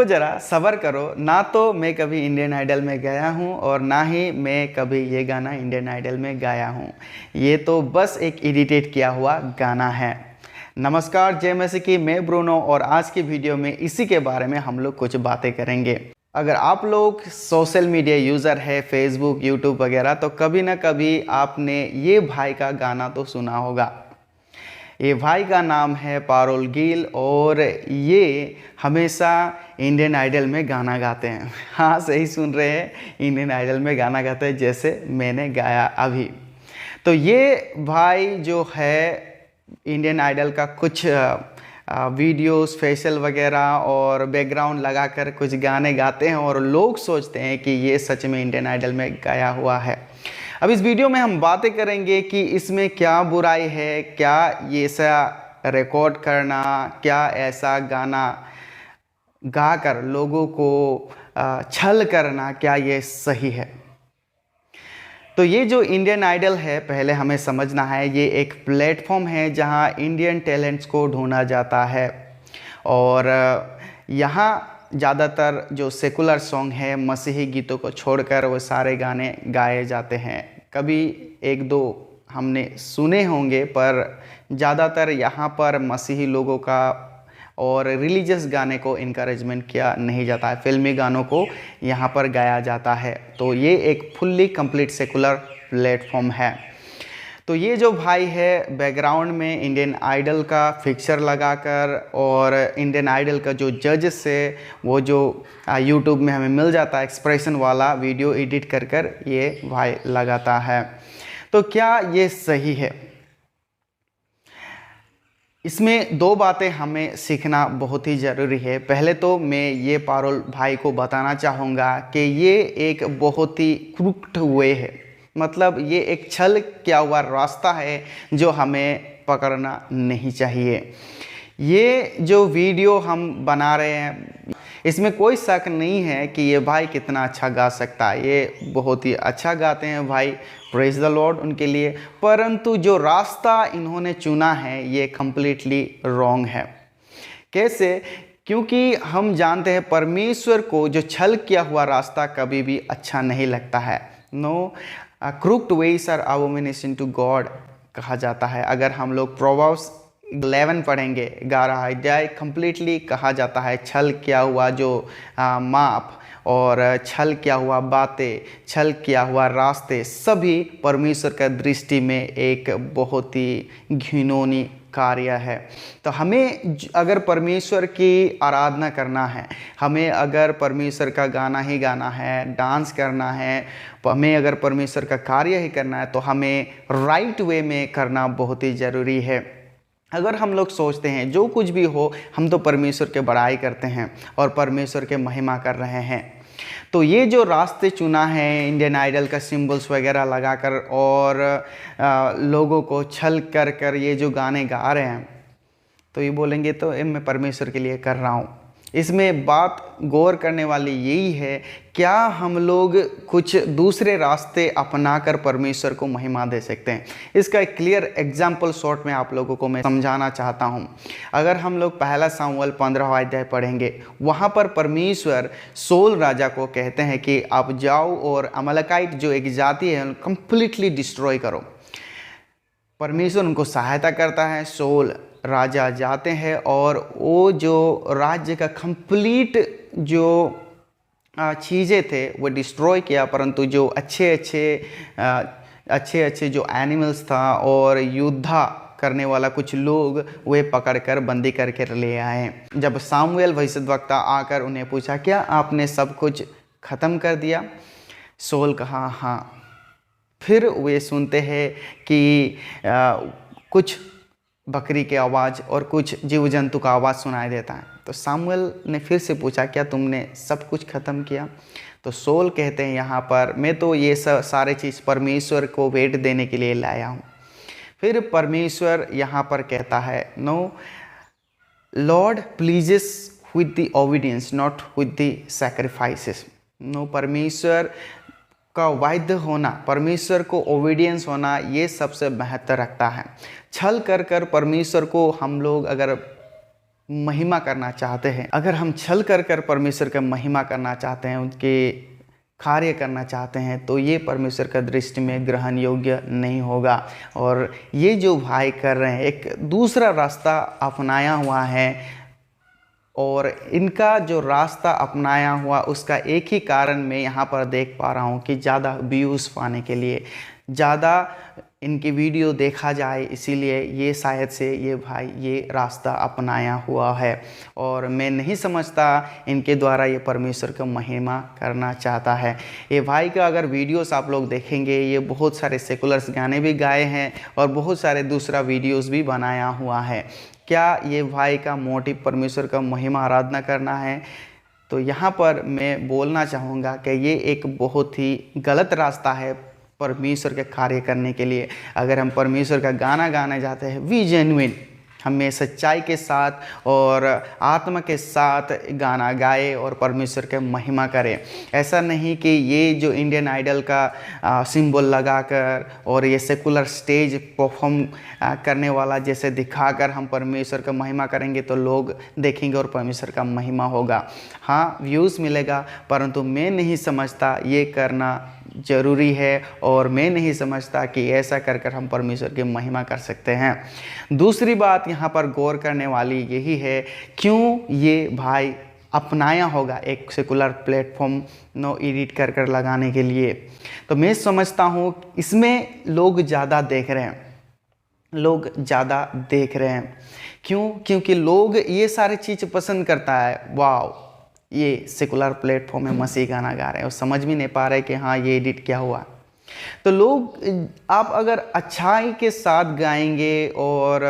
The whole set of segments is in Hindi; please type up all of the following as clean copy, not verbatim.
ज़रा सब्र करो, ना तो मैं कभी इंडियन आइडल में गया हूँ और ना ही मैं कभी ये गाना इंडियन आइडल में गाया हूँ। ये तो बस एक एडिटेड किया हुआ गाना है। नमस्कार, जय मसीह की, मैं ब्रूनो और आज की वीडियो में इसी के बारे में हम लोग कुछ बातें करेंगे। अगर आप लोग सोशल मीडिया यूज़र है, फेसबुक, यूट्यूब वगैरह, तो कभी ना कभी आपने ये भाई का गाना तो सुना होगा। ये भाई का नाम है पारुल गिल और ये हमेशा इंडियन आइडल में गाना गाते हैं। हाँ, सही सुन रहे हैं, इंडियन आइडल में गाना गाते हैं, जैसे मैंने गाया अभी। तो ये भाई जो है इंडियन आइडल का कुछ वीडियोस, फेशियल वगैरह और बैकग्राउंड लगाकर कुछ गाने गाते हैं और लोग सोचते हैं कि ये सच में इंडियन आइडल में गाया हुआ है। अब इस वीडियो में हम बातें करेंगे कि इसमें क्या बुराई है, क्या ये ऐसा रिकॉर्ड करना, क्या ऐसा गाना गाकर लोगों को छल करना, क्या ये सही है। तो ये जो इंडियन आइडल है, पहले हमें समझना है, ये एक प्लेटफॉर्म है जहां इंडियन टैलेंट्स को ढूंढा जाता है और यहाँ ज़्यादातर जो सेकुलर सॉन्ग है, मसीही गीतों को छोड़कर वो सारे गाने गाए जाते हैं। कभी एक दो हमने सुने होंगे, पर ज़्यादातर यहाँ पर मसीही लोगों का और रिलीजियस गाने को इनकरेजमेंट किया नहीं जाता है, फिल्मी गानों को यहाँ पर गाया जाता है। तो ये एक फुल्ली कंप्लीट सेकुलर प्लेटफॉर्म है। तो ये जो भाई है बैकग्राउंड में इंडियन आइडल का पिक्चर लगाकर और इंडियन आइडल का जो जजेस है वो जो यूट्यूब में हमें मिल जाता है एक्सप्रेशन वाला वीडियो एडिट कर कर ये भाई लगाता है। तो क्या ये सही है? इसमें दो बातें हमें सीखना बहुत ही ज़रूरी है। पहले तो मैं ये पारुल भाई को बताना चाहूँगा कि ये एक बहुत ही क्रूक्ड वे है, मतलब ये एक छल किया हुआ रास्ता है जो हमें पकड़ना नहीं चाहिए। ये जो वीडियो हम बना रहे हैं, इसमें कोई शक नहीं है कि ये भाई कितना अच्छा गा सकता है। ये बहुत ही अच्छा गाते हैं भाई, प्रेज द लॉर्ड उनके लिए। परंतु जो रास्ता इन्होंने चुना है ये कम्प्लीटली रॉन्ग है। कैसे? क्योंकि हम जानते हैं परमेश्वर को जो छल किया हुआ रास्ता कभी भी अच्छा नहीं लगता है। No crooked ways are abomination to God कहा जाता है। अगर हम लोग प्रोवर्ब्स 11 पढ़ेंगे, 11 अध्याय, कंप्लीटली कहा जाता है छल किया हुआ जो माप और छल किया हुआ बातें, छल किया हुआ रास्ते सभी परमेश्वर का दृष्टि में एक बहुत ही घिनौनी कार्य है। तो हमें अगर परमेश्वर की आराधना करना है, हमें अगर परमेश्वर का गाना ही गाना है, डांस करना है, हमें अगर परमेश्वर का कार्य ही करना है, तो हमें राइट वे में करना बहुत ही ज़रूरी है। अगर हम लोग सोचते हैं जो कुछ भी हो हम तो परमेश्वर के बड़ाई करते हैं और परमेश्वर के महिमा कर रहे हैं, तो ये जो रास्ते चुना है इंडियन आइडल का सिंबल्स वगैरह लगाकर और लोगों को छल कर कर ये जो गाने गा रहे हैं, तो ये बोलेंगे तो मैं परमेश्वर के लिए कर रहा हूँ। इसमें बात गौर करने वाली यही है, क्या हम लोग कुछ दूसरे रास्ते अपनाकर परमेश्वर को महिमा दे सकते हैं? इसका एक क्लियर एग्जाम्पल शॉर्ट में आप लोगों को मैं समझाना चाहता हूं। अगर हम लोग पहला सामुएल 15वां अध्याय पढ़ेंगे, वहां पर परमेश्वर सोल राजा को कहते हैं कि आप जाओ और अमलकाइट जो एक जाति है कंप्लीटली डिस्ट्रॉय करो। परमेश्वर उनको सहायता करता है, सोल राजा जाते हैं और वो जो राज्य का कंप्लीट जो चीज़ें थे वो डिस्ट्रॉय किया। परंतु जो अच्छे अच्छे जो एनिमल्स था और योद्धा करने वाला कुछ लोग वे पकड़कर बंदी करके ले आए। जब सामुएल भविष्यद्वक्ता आकर उन्हें पूछा, क्या आपने सब कुछ ख़त्म कर दिया? सोल कहा हाँ। फिर वे सुनते हैं कि कुछ बकरी की आवाज़ और कुछ जीव जंतु का आवाज़ सुनाई देता है। तो सामुएल ने फिर से पूछा, क्या तुमने सब कुछ ख़त्म किया? तो सोल कहते हैं यहाँ पर, मैं तो ये सारे चीज़ परमेश्वर को भेंट देने के लिए लाया हूँ। फिर परमेश्वर यहाँ पर कहता है, no Lord pleases with the obedience not with the sacrifices. No, परमेश्वर का वाद्य होना, परमेश्वर को ओबीडियंस होना, ये सबसे महत्व रखता है। छल कर कर परमेश्वर को हम लोग अगर महिमा करना चाहते हैं, अगर हम छल कर कर परमेश्वर का महिमा करना चाहते हैं, उनके कार्य करना चाहते हैं, तो ये परमेश्वर का दृष्टि में ग्रहण योग्य नहीं होगा। और ये जो भाई कर रहे हैं, एक दूसरा रास्ता अपनाया हुआ है, और इनका जो रास्ता अपनाया हुआ उसका एक ही कारण मैं यहाँ पर देख पा रहा हूँ कि ज़्यादा व्यूज़ पाने के लिए, ज़्यादा इनकी वीडियो देखा जाए, इसीलिए ये शायद से ये भाई ये रास्ता अपनाया हुआ है। और मैं नहीं समझता इनके द्वारा ये परमेश्वर का महिमा करना चाहता है। ये भाई का अगर वीडियोस आप लोग देखेंगे, ये बहुत सारे सेकुलर्स गाने भी गाए हैं और बहुत सारे दूसरा वीडियोस भी बनाया हुआ है। क्या ये भाई का मोटिव परमेश्वर का महिमा आराधना करना है? तो यहाँ पर मैं बोलना चाहूँगा कि ये एक बहुत ही गलत रास्ता है परमेश्वर के कार्य करने के लिए। अगर हम परमेश्वर का गाना गाने जाते हैं, वी जेन्युइन, हमें सच्चाई के साथ और आत्मा के साथ गाना गाए और परमेश्वर के महिमा करें। ऐसा नहीं कि ये जो इंडियन आइडल का सिंबल लगाकर और ये सेकुलर स्टेज परफॉर्म करने वाला जैसे दिखाकर हम परमेश्वर का महिमा करेंगे तो लोग देखेंगे और परमेश्वर का महिमा होगा। हाँ, व्यूज़ मिलेगा, परंतु मैं नहीं समझता ये करना ज़रूरी है, और मैं नहीं समझता कि ऐसा कर कर हम परमेश्वर की महिमा कर सकते हैं। दूसरी बात यहाँ पर गौर करने वाली यही है, क्यों ये भाई अपनाया होगा एक सेकुलर प्लेटफॉर्म नो एडिट कर कर लगाने के लिए। तो मैं समझता हूँ इसमें लोग ज़्यादा देख रहे हैं, लोग ज़्यादा देख रहे हैं। क्यों? क्योंकि लोग ये सारी चीज़ पसंद करता है। वाह, ये सेकुलर प्लेटफॉर्म में मसीह गाना गा रहे हैं और समझ भी नहीं पा रहे कि हाँ ये एडिट क्या हुआ। तो लोग, आप अगर अच्छाई के साथ गाएंगे और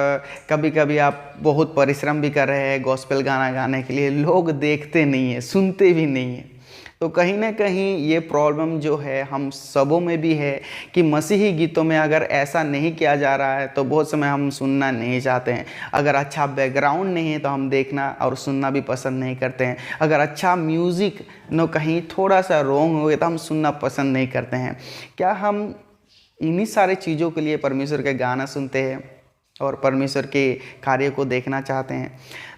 कभी कभी आप बहुत परिश्रम भी कर रहे हैं गॉस्पेल गाना गाने के लिए, लोग देखते नहीं हैं, सुनते भी नहीं हैं। तो कहीं ना कहीं ये प्रॉब्लम जो है हम सबों में भी है कि मसीही गीतों में अगर ऐसा नहीं किया जा रहा है तो बहुत समय हम सुनना नहीं चाहते हैं। अगर अच्छा बैकग्राउंड नहीं है तो हम देखना और सुनना भी पसंद नहीं करते हैं। अगर अच्छा म्यूज़िक न कहीं थोड़ा सा रॉन्ग हो गया तो हम सुनना पसंद नहीं करते हैं। क्या हम इन्हीं सारे चीज़ों के लिए परमेश्वर के गाना सुनते हैं और परमेश्वर के कार्य को देखना चाहते हैं?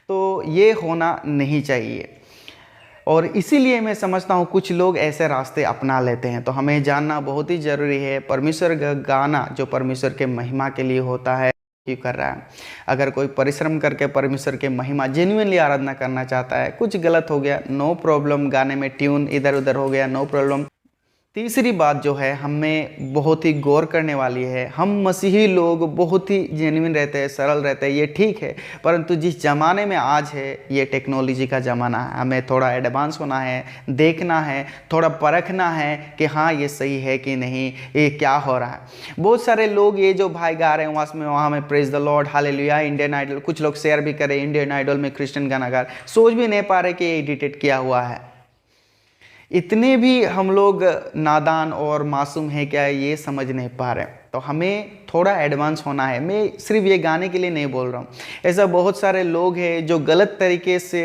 तो ये होना नहीं चाहिए। और इसीलिए मैं समझता हूँ कुछ लोग ऐसे रास्ते अपना लेते हैं। तो हमें जानना बहुत ही ज़रूरी है परमेश्वर का गाना जो परमेश्वर के महिमा के लिए होता है क्यों कर रहा है। अगर कोई परिश्रम करके परमेश्वर के महिमा जेन्युइनली आराधना करना चाहता है, कुछ गलत हो गया, नो प्रॉब्लम, गाने में ट्यून इधर उधर हो गया, नो प्रॉब्लम। तीसरी बात जो है हमें बहुत ही गौर करने वाली है, हम मसीही लोग बहुत ही जेन्युइन रहते हैं, सरल रहते हैं, ये ठीक है। परंतु जिस ज़माने में आज है ये टेक्नोलॉजी का ज़माना है, हमें थोड़ा एडवांस होना है, देखना है, थोड़ा परखना है कि हाँ ये सही है कि नहीं, ये क्या हो रहा है। बहुत सारे लोग ये जो भाई गा रहे हैं वहाँ में praise the Lord, hallelujah, Indian Idol, कुछ लोग शेयर भी करें इंडियन आइडल में क्रिश्चियन गाना गा, सोच भी नहीं पा रहे कि ये एडिटेड किया हुआ है। इतने भी हम लोग नादान और मासूम हैं क्या, ये समझ नहीं पा रहे। तो हमें थोड़ा एडवांस होना है। मैं सिर्फ ये गाने के लिए नहीं बोल रहा हूँ, ऐसा बहुत सारे लोग हैं जो गलत तरीके से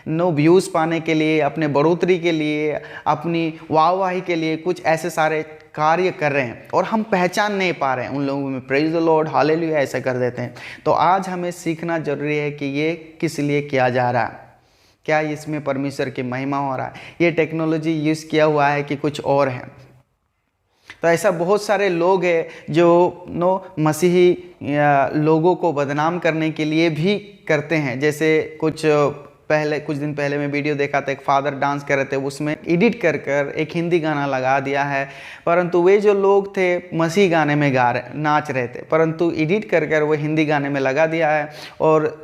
नो व्यूज़ पाने के लिए, अपने बढ़ोतरी के लिए, अपनी वाहवाही के लिए कुछ ऐसे सारे कार्य कर रहे हैं और हम पहचान नहीं पा रहे हैं उन लोगों में। प्रेज द लॉर्ड, हालेलुया ऐसा कर देते हैं। तो आज हमें सीखना जरूरी है कि ये किस लिए किया जा रहा है, क्या इसमें परमेश्वर की महिमा हो रहा है, ये टेक्नोलॉजी यूज़ किया हुआ है कि कुछ और है। तो ऐसा बहुत सारे लोग हैं जो मसीही लोगों को बदनाम करने के लिए भी करते हैं। जैसे कुछ दिन पहले मैं वीडियो देखा था, एक फादर डांस कर रहे थे, उसमें एडिट कर कर एक हिंदी गाना लगा दिया है। परंतु वे जो लोग थे मसीही गाने में नाच रहे थे, परंतु एडिट कर कर वो हिंदी गाने में लगा दिया है। और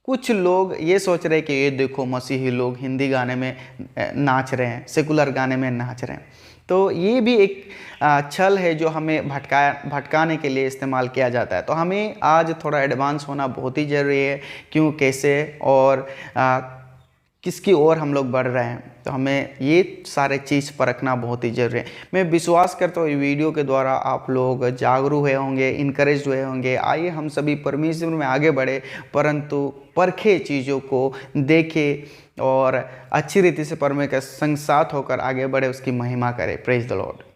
कुछ लोग ये सोच रहे हैं कि ये देखो मसीही लोग हिंदी गाने में नाच रहे हैं, सेकुलर गाने में नाच रहे हैं। तो ये भी एक छल है जो हमें भटकाने के लिए इस्तेमाल किया जाता है। तो हमें आज थोड़ा एडवांस होना बहुत ही ज़रूरी है, क्यों, कैसे और किसकी ओर हम लोग बढ़ रहे हैं। तो हमें ये सारे चीज़ परखना बहुत ही ज़रूरी है। मैं विश्वास करता हूँ वीडियो के द्वारा आप लोग जागरूक हुए होंगे, इनकरेज हुए होंगे। आइए हम सभी परमेश्वर में आगे बढ़े, परंतु परखे चीज़ों को देखें और अच्छी रीति से परमेश्वर के संग साथ होकर आगे बढ़े, उसकी महिमा करें। Praise the Lord.